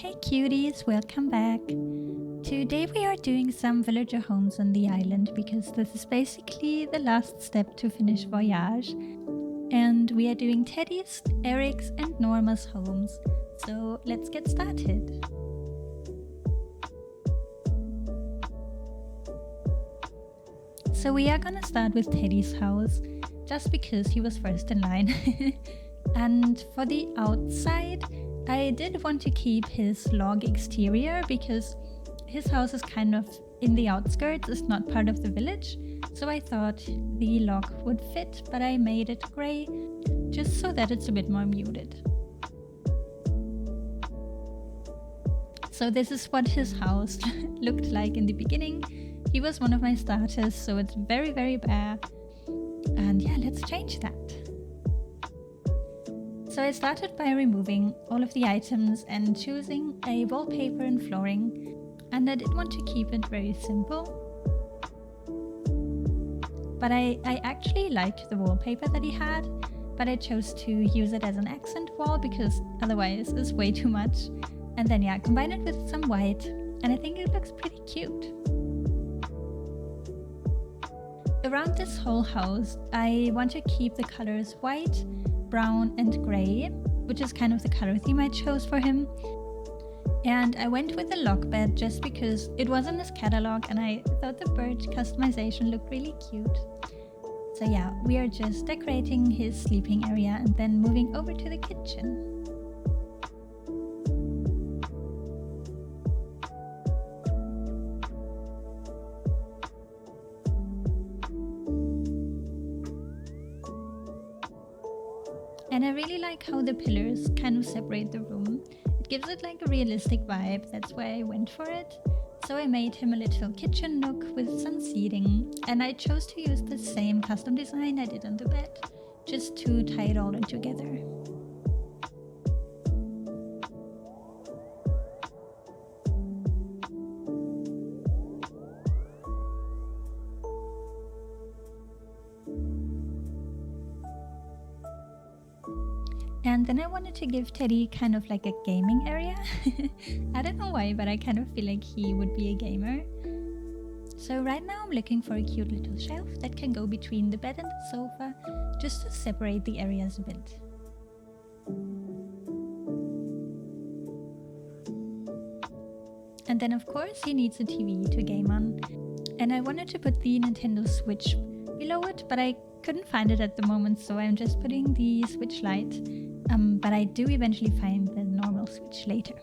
Hey cuties, welcome back. Today we are doing some villager homes on the island because this is basically the last step to finish Voyage. And we are doing Teddy's, Eric's and Norma's homes. So let's get started. So we are gonna start with Teddy's house, just because he was first in line. And for the outside, I did want to keep his log exterior because his house is kind of in the outskirts, it's not part of the village. So I thought the log would fit, but I made it grey just so that it's a bit more muted. So this is what his house looked like in the beginning. He was one of my starters, so it's very, very bare. And yeah, let's change that. So I started by removing all of the items and choosing a wallpaper and flooring, and I did want to keep it very simple. But I actually liked the wallpaper that he had, but I chose to use it as an accent wall because otherwise it's way too much. And then yeah, combine it with some white, and I think it looks pretty cute. Around this whole house, I want to keep the colors white, brown and grey, which is kind of the color theme I chose for him. And I went with the log bed just because it was in his catalog and I thought the bird customization looked really cute. So yeah, we are just decorating his sleeping area and then moving over to the kitchen. And I really like how the pillars kind of separate the room. It gives it like a realistic vibe, that's why I went for it. So I made him a little kitchen nook with some seating, and I chose to use the same custom design I did on the bed, just to tie it all in together. And then I wanted to give Teddy kind of like a gaming area. I don't know why, but I kind of feel like he would be a gamer. So right now I'm looking for a cute little shelf that can go between the bed and the sofa, just to separate the areas a bit. And then of course he needs a TV to game on. And I wanted to put the Nintendo Switch below it, but I couldn't find it at the moment, so I'm just putting the Switch Lite. But I do eventually find the normal Switch later.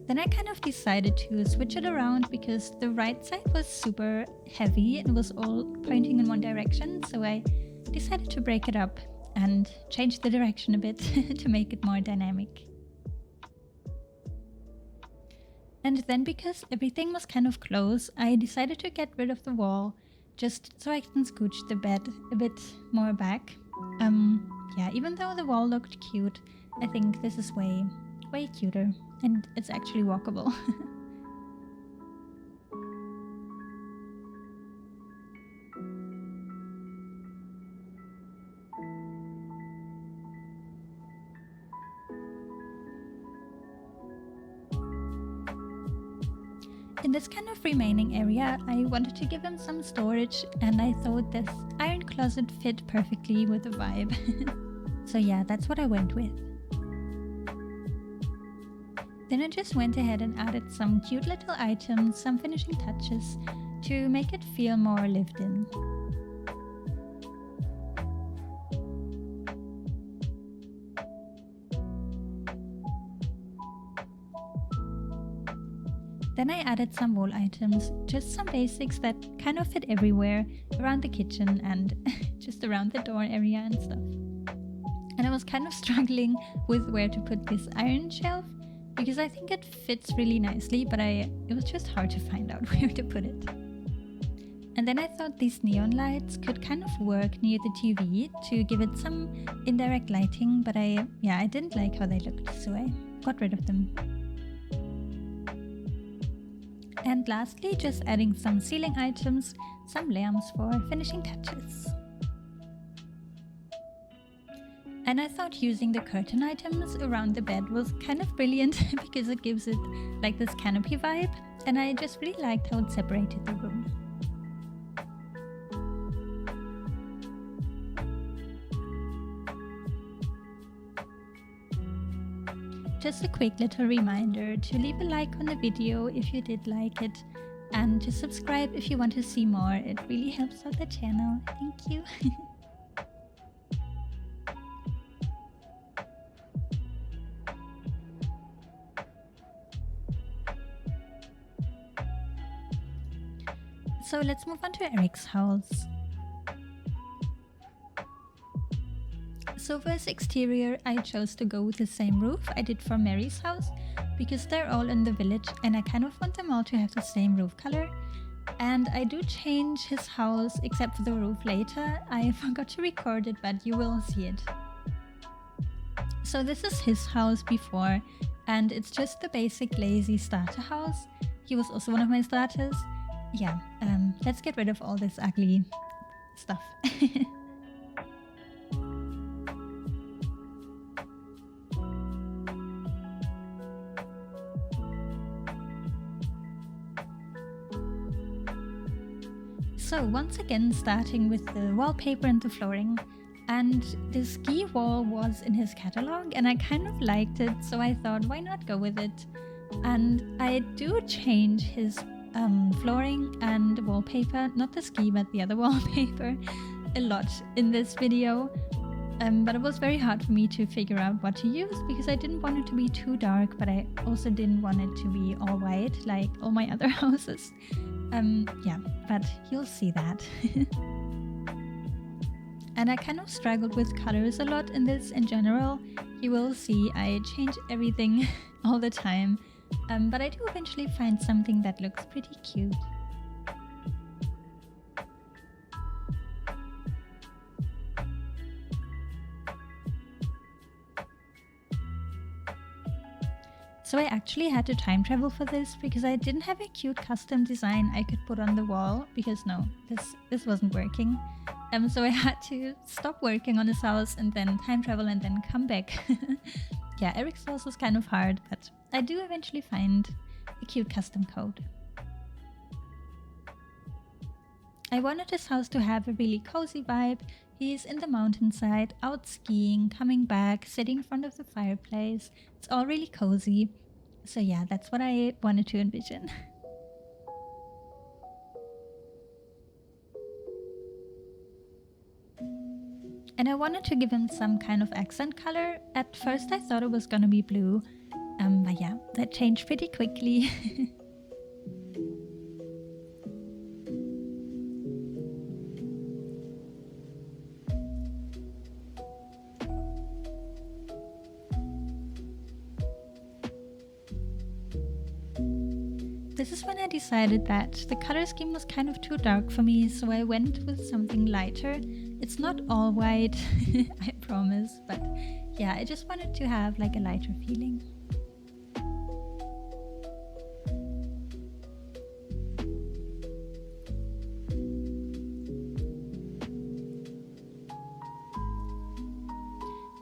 Then I kind of decided to switch it around because the right side was super heavy and was all pointing in one direction, so I decided to break it up and change the direction a bit to make it more dynamic. And then because everything was kind of close, I decided to get rid of the wall just so I can scooch the bed a bit more back. Yeah, even though the wall looked cute, I think this is way cuter and it's actually walkable. In this kind of remaining area, I wanted to give him some storage, and I thought this iron closet fit perfectly with the vibe. So yeah, that's what I went with. Then I just went ahead and added some cute little items, some finishing touches, to make it feel more lived in. Then I added some wall items, just some basics that kind of fit everywhere, around the kitchen and just around the door area and stuff. And I was kind of struggling with where to put this iron shelf, because I think it fits really nicely, but it was just hard to find out where to put it. And then I thought these neon lights could kind of work near the TV to give it some indirect lighting, but I didn't like how they looked, so I got rid of them. And lastly, just adding some ceiling items, some lamps for finishing touches. And I thought using the curtain items around the bed was kind of brilliant because it gives it like this canopy vibe, and I just really liked how it separated the room. Just a quick little reminder to leave a like on the video if you did like it, and to subscribe if you want to see more. It really helps out the channel. Thank you. So let's move on to Eric's house. So for his exterior, I chose to go with the same roof I did for Mary's house because they're all in the village and I kind of want them all to have the same roof color. And I do change his house except for the roof later. I forgot to record it, but you will see it. So this is his house before, and it's just the basic lazy starter house. He was also one of my starters. Yeah, let's get rid of all this ugly stuff. So once again, starting with the wallpaper and the flooring, and the ski wall was in his catalog and I kind of liked it, so I thought why not go with it. And I do change his flooring and wallpaper, not the ski but the other wallpaper, a lot in this video. But it was very hard for me to figure out what to use because I didn't want it to be too dark, but I also didn't want it to be all white like all my other houses. Yeah, but you'll see that. And I kind of struggled with colors a lot in this in general. You will see I change everything all the time, but I do eventually find something that looks pretty cute. So I actually had to time travel for this because I didn't have a cute custom design I could put on the wall because no, this wasn't working. So I had to stop working on his house and then time travel and then come back. Yeah, Eric's house was kind of hard, but I do eventually find a cute custom code. I wanted his house to have a really cozy vibe. He's in the mountainside, out skiing, coming back, sitting in front of the fireplace. It's all really cozy. So yeah, that's what I wanted to envision. And I wanted to give him some kind of accent color. At first I thought it was gonna be blue, but yeah, that changed pretty quickly. This is when I decided that the color scheme was kind of too dark for me, so I went with something lighter. It's not all white, I promise, but yeah, I just wanted to have like a lighter feeling.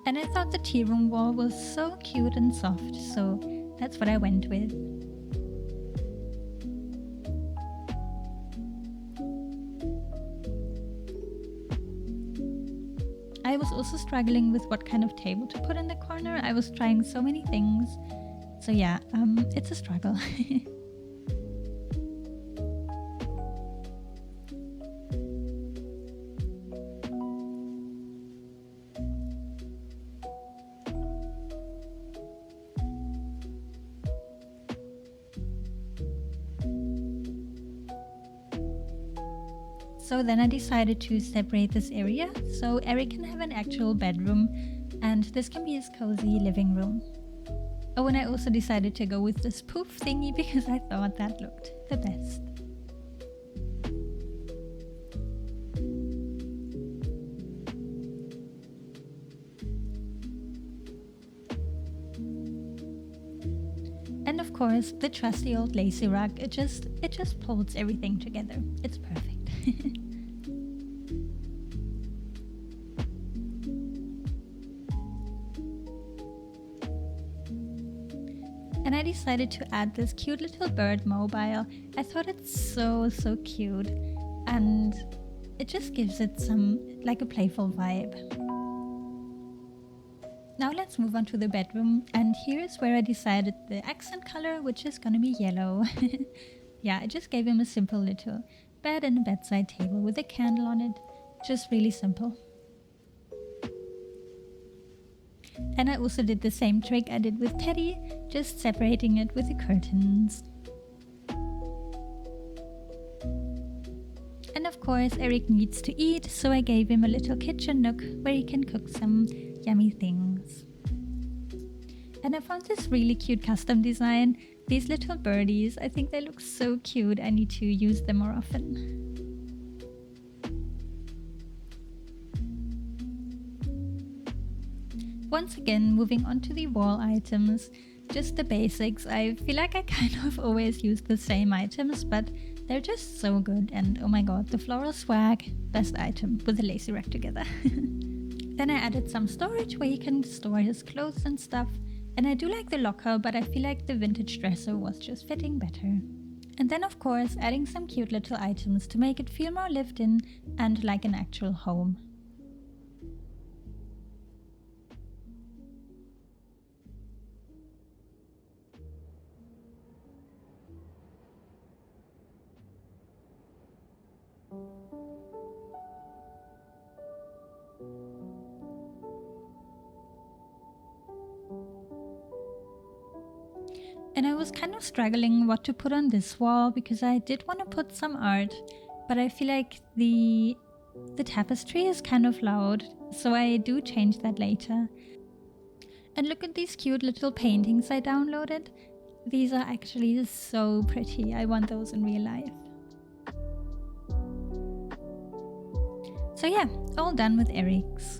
And I thought the tea room wall was so cute and soft, so that's what I went with. I was also struggling with what kind of table to put in the corner. I was trying so many things. So yeah, it's a struggle. So then I decided to separate this area so Eric can have an actual bedroom and this can be his cozy living room. Oh, and I also decided to go with this poof thingy because I thought that looked the best. And of course, the trusty old lacy rug, it just pulls everything together. It's perfect. and I decided to add this cute little bird mobile. I thought it's so cute, and it just gives it some, like, a playful vibe. Now let's move on to the bedroom, and here's where I decided the accent color, which is gonna be yellow. Yeah, I just gave him a simple little bed and a bedside table with a candle on it, just really simple. And I also did the same trick I did with Teddy, just separating it with the curtains. And of course Eric needs to eat, so I gave him a little kitchen nook where he can cook some yummy things. And I found this really cute custom design. These little birdies, I think they look so cute. I need to use them more often. Once again, moving on to the wall items, just the basics. I feel like I kind of always use the same items, but they're just so good. And oh my god, the floral swag, best item with the lacy rack together. Then I added some storage where he can store his clothes and stuff. And I do like the locker, but I feel like the vintage dresser was just fitting better. And then of course adding some cute little items to make it feel more lived in and like an actual home. And I was kind of struggling what to put on this wall because I did want to put some art, but I feel like the tapestry is kind of loud, so I do change that later. And look at these cute little paintings I downloaded. These are actually so pretty. I want those in real life. So yeah, all done with Eric's.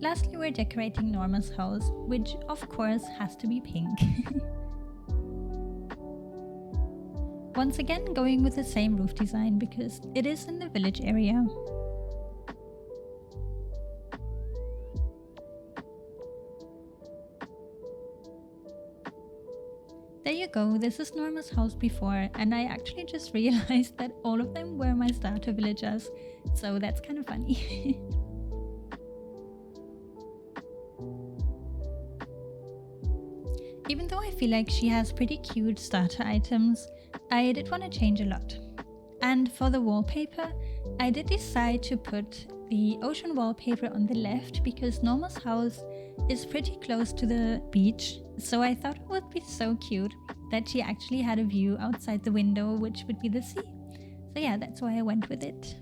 Lastly, we're decorating Norma's house, which of course has to be pink. Once again, going with the same roof design because it is in the village area. There you go, this is Norma's house before, and I actually just realized that all of them were my starter villagers, so that's kind of funny. Even though I feel like she has pretty cute starter items, I did want to change a lot. And for the wallpaper, I did decide to put the ocean wallpaper on the left because Norma's house is pretty close to the beach, so I thought it would be so cute that she actually had a view outside the window, which would be the sea. So yeah, that's why I went with it.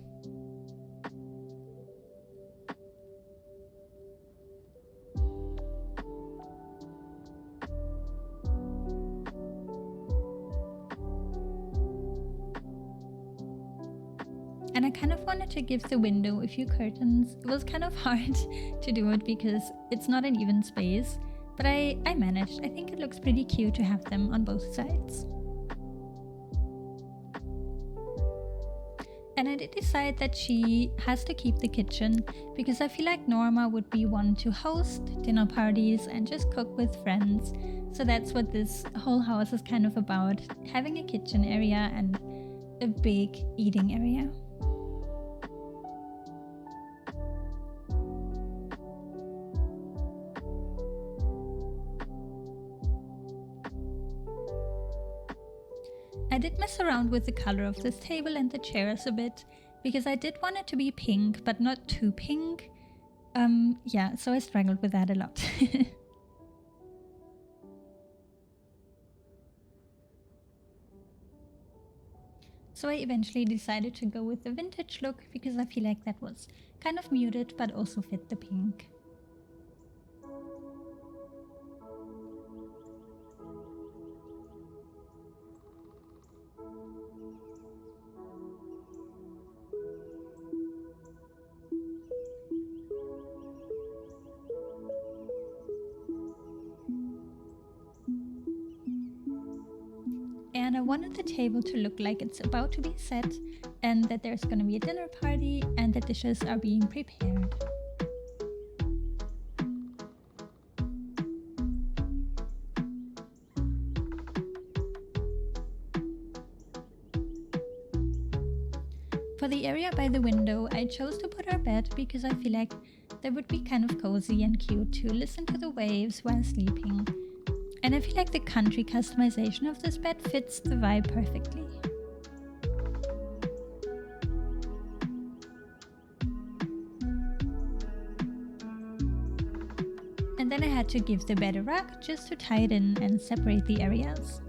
And I kind of wanted to give the window a few curtains. It was kind of hard to do it because it's not an even space, but I managed. I think it looks pretty cute to have them on both sides. And I did decide that she has to keep the kitchen because I feel like Norma would be one to host dinner parties and just cook with friends. So that's what this whole house is kind of about, having a kitchen area and a big eating area. I did mess around with the color of this table and the chairs a bit because I did want it to be pink, but not too pink. Yeah, so I struggled with that a lot. So I eventually decided to go with the vintage look because I feel like that was kind of muted but also fit the pink. and I wanted the table to look like it's about to be set and that there's gonna be a dinner party and the dishes are being prepared. For the area by the window, I chose to put our bed because I feel like that would be kind of cozy and cute to listen to the waves while sleeping. And I feel like the country customization of this bed fits the vibe perfectly. And then I had to give the bed a rug just to tie it in and separate the areas.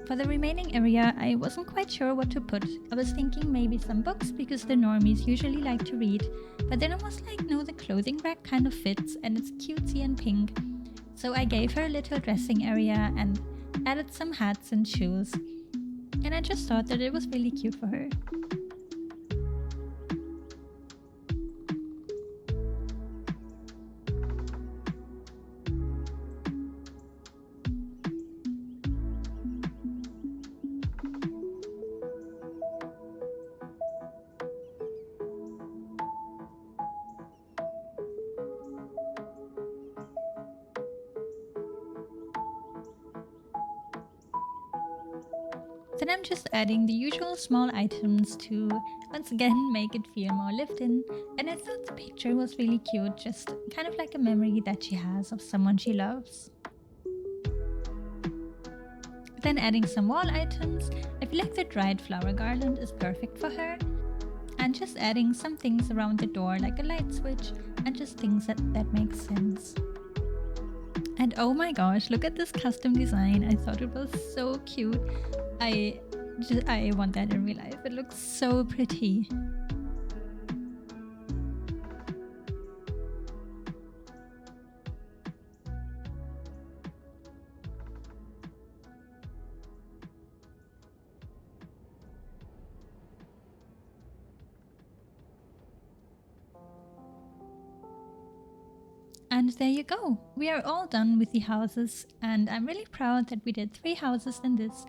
For the remaining area, I wasn't quite sure what to put. I was thinking maybe some books because the normies usually like to read, but then I was like, no, the clothing rack kind of fits and it's cutesy and pink. So I gave her a little dressing area and added some hats and shoes. And I just thought that it was really cute for her. Then I'm just adding the usual small items to once again make it feel more lived in, and I thought the picture was really cute, just kind of like a memory that she has of someone she loves. Then adding some wall items, I feel like the dried flower garland is perfect for her, and just adding some things around the door like a light switch and just things that make sense. And oh my gosh, look at this custom design. I thought it was so cute. I want that in real life. It looks so pretty. And there you go. We are all done with the houses, and I'm really proud that we did 3 houses in this,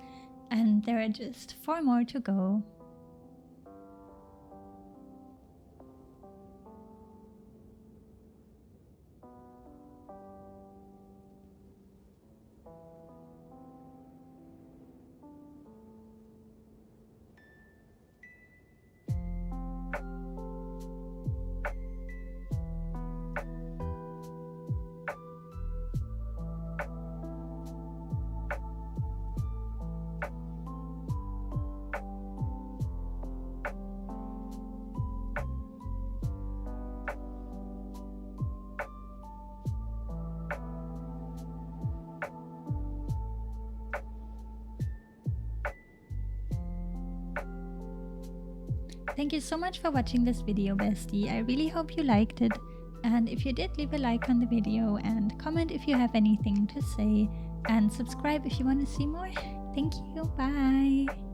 and there are just 4 more to go. Thank you so much for watching this video, bestie. I really hope you liked it. And if you did, leave a like on the video and comment if you have anything to say. And subscribe if you want to see more. Thank you. Bye.